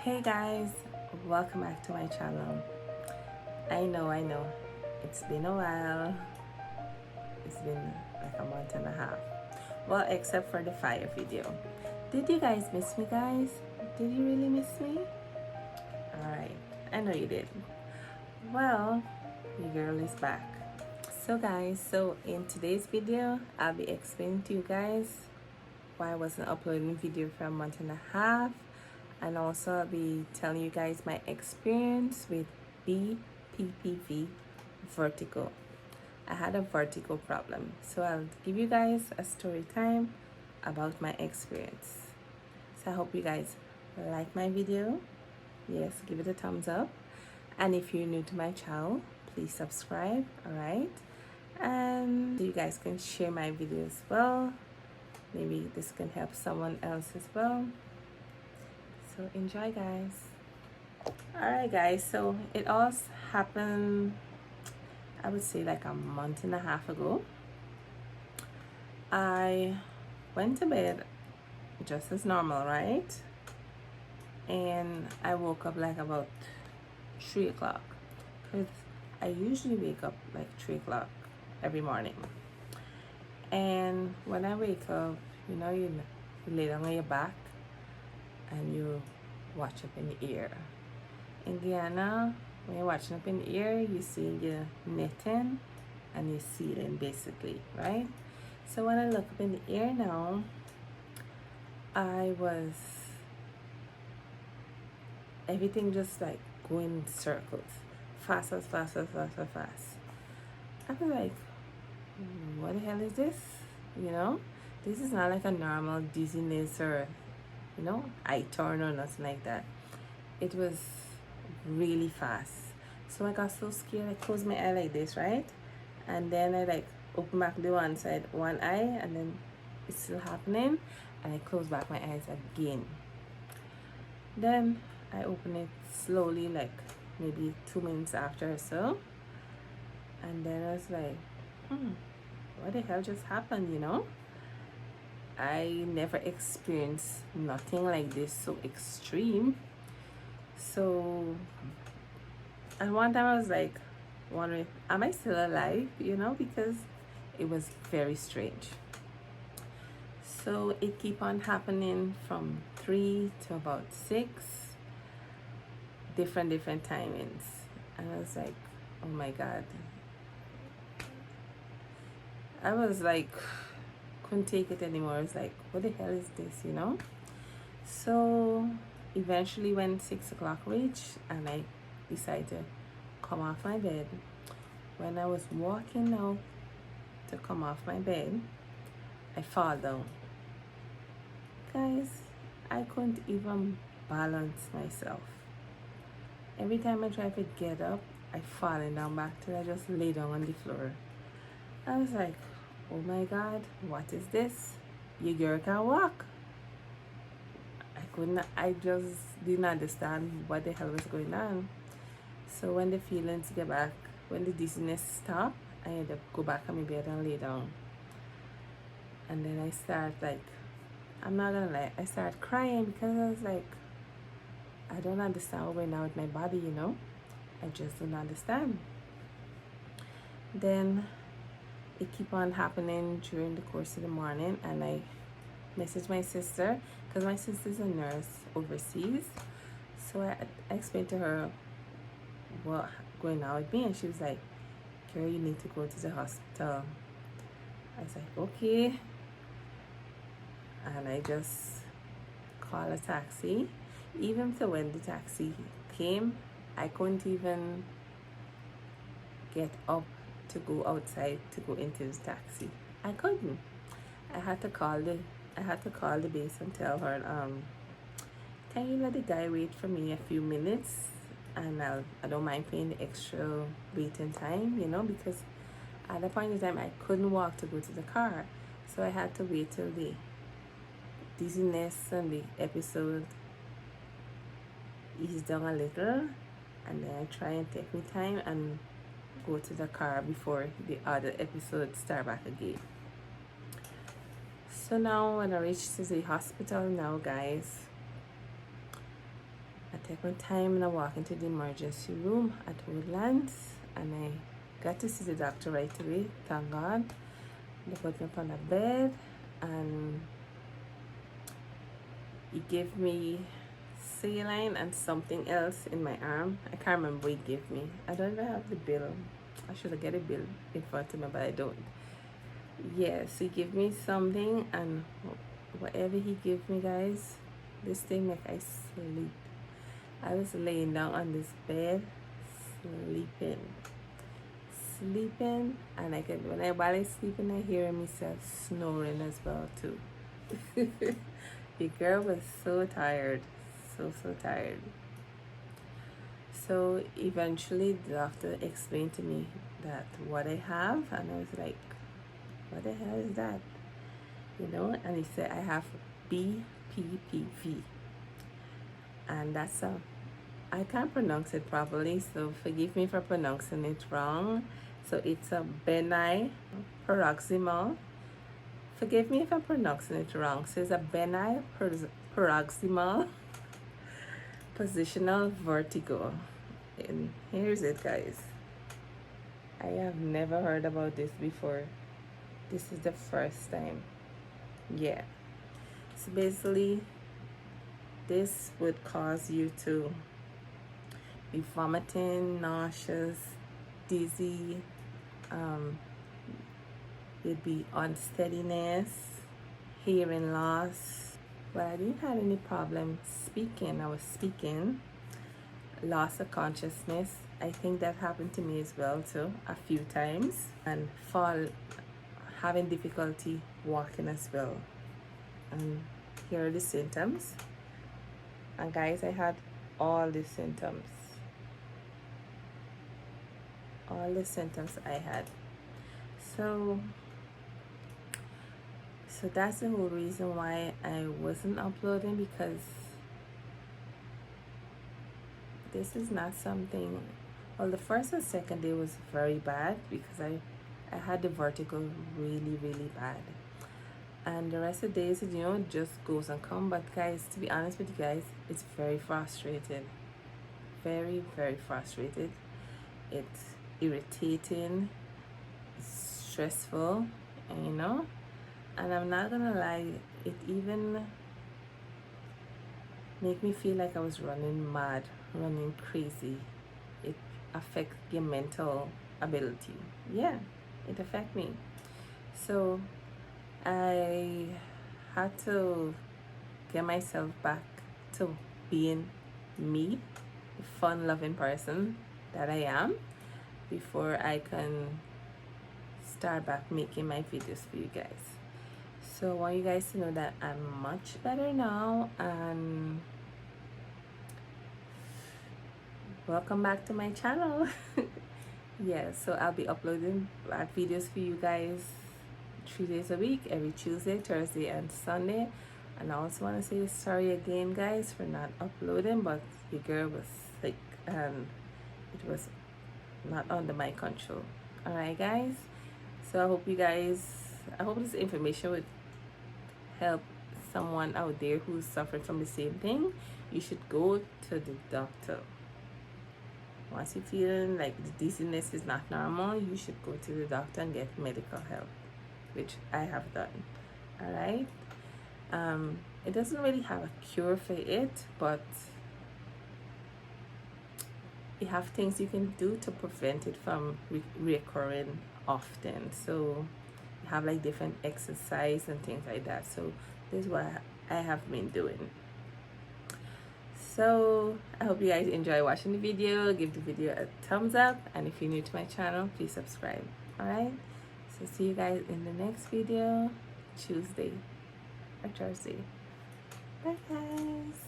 Hey guys, welcome back to my channel. I know, it's been a while. It's been like a month and a half. Well, except for the fire video. Did you guys miss me, guys? Did you really miss me? Alright, I know you did. Well, your girl is back. So guys, in today's video, I'll be explaining to you guys why I wasn't uploading video for a month and a half, and also I'll be telling you guys my experience with BPPV Vertigo. I had a vertigo problem, so I'll give you guys a story time about my experience. So I hope you guys like my video. Yes, give it a thumbs up, and if you're new to my channel, please subscribe. Alright, and you guys can share my video as well. Maybe this can help someone else as well. So enjoy, guys. Alright guys, so it all happened, I would say, like a month and a half ago. I went to bed just as normal, right? And I woke up like about 3 o'clock, because I usually wake up like 3 o'clock every morning. And when I wake up, you lay down on your back and you watch up in the air. In Guyana, when you're watching up in the air, you see your netting and your ceiling, basically, right? So when I look up in the air now, everything just like going in circles, fast. I was like, what the hell is this? This is not like a normal dizziness or eye turn or nothing like that. It was really fast. So I got so scared, I closed my eye like this, right? And then I like open back the one eye, and then it's still happening, and I close back my eyes again. Then I open it slowly, like maybe 2 minutes after or so, and then I was like, what the hell just happened? I never experienced nothing like this so extreme. So, and one time I was like wondering, am I still alive? Because it was very strange. So it keep on happening from 3 to about 6, different timings, and I was like, oh my god. I was like, couldn't take it anymore. I was like, what the hell is this? So eventually when 6 o'clock reached, and I decided to come off my bed. When I was walking out to come off my bed, I fall down. Guys, I couldn't even balance myself. Every time I try to get up, I falling down back till I just lay down on the floor. I was like, oh my god, what is this? Your girl can walk. I just didn't understand what the hell was going on. So when the feelings get back, when the dizziness stopped, I had to go back on my bed and lay down. And then I start like, I'm not gonna lie, I started crying, because I was like, I don't understand what's going on with my body, I just don't understand. Then it keep on happening during the course of the morning, and I messaged my sister, because my sister's a nurse overseas. So I explained to her what going on with me, and she was like, girl, you need to go to the hospital. I was like, okay. And I just called a taxi. Even so, when the taxi came, I couldn't even get up to go outside to go into the taxi. I couldn't. I had to call the base and tell her, can you let the guy wait for me a few minutes, and I don't mind paying the extra waiting time, because at that point in time I couldn't walk to go to the car. So I had to wait till the dizziness and the episode eased down a little, and then I try and take my time and go to the car before the other episode start back again. So now when I reach to the hospital now, guys, I take my time and I walk into the emergency room at Woodlands, and I got to see the doctor right away, thank God. They put me up on a bed and he gave me saline and something else in my arm. I can't remember what he gave me. I don't even have the bill. I should have get a bill in front of me, but I don't. Yes, he gave me something, and whatever he gave me, guys, this thing make I sleep. I was laying down on this bed, sleeping, and I could, while I sleeping, I hear myself snoring as well too. The girl was so tired, so tired. So eventually the doctor explained to me that what I have, and I was like, what the hell is that? You know, and he said I have BPPV, and that's I can't pronounce it properly, so forgive me for pronouncing it wrong. So it's a benign paroxysmal. Forgive me if I'm pronouncing it wrong. So it's a benign paroxysmal positional vertigo. And here's it, guys. I have never heard about this before. This is the first time. Yeah. So basically, this would cause you to be vomiting, nauseous, dizzy, you'd be unsteadiness, hearing loss. But I didn't have any problem speaking. I was speaking. Loss of consciousness. I think that happened to me as well too, a few times. And having difficulty walking as well. And here are the symptoms. And guys, I had all the symptoms. All the symptoms I had. So that's the whole reason why I wasn't uploading, because this is not something, well, the first and second day was very bad because I had the vertigo really bad, and the rest of the days, you know, it just goes and comes. But guys, to be honest with you guys, it's very frustrated, very frustrated. It's irritating, it's stressful, and you know, and I'm not gonna lie, it even made me feel like I was running mad, running crazy. It affects your mental ability. Yeah, it affects me. So I had to get myself back to being me, the fun-loving person that I am, before I can start back making my videos for you guys. So I want you guys to know that I'm much better now, and welcome back to my channel. Yeah, so I'll be uploading videos for you guys 3 days a week, every Tuesday, Thursday, and Sunday. And I also want to say sorry again, guys, for not uploading, but your girl was sick and it was not under my control. Alright, guys, so I hope this information would help someone out there who's suffering from the same thing. You should go to the doctor. Once you're feeling like the dizziness is not normal, you should go to the doctor and get medical help, which I have done. Alright, it doesn't really have a cure for it, but you have things you can do to prevent it from reoccurring often. So you have like different exercise and things like that. So this is what I have been doing. So I hope you guys enjoy watching the video. Give the video a thumbs up, and if you're new to my channel, please subscribe. Alright, so see you guys in the next video, Tuesday or Thursday. Bye guys.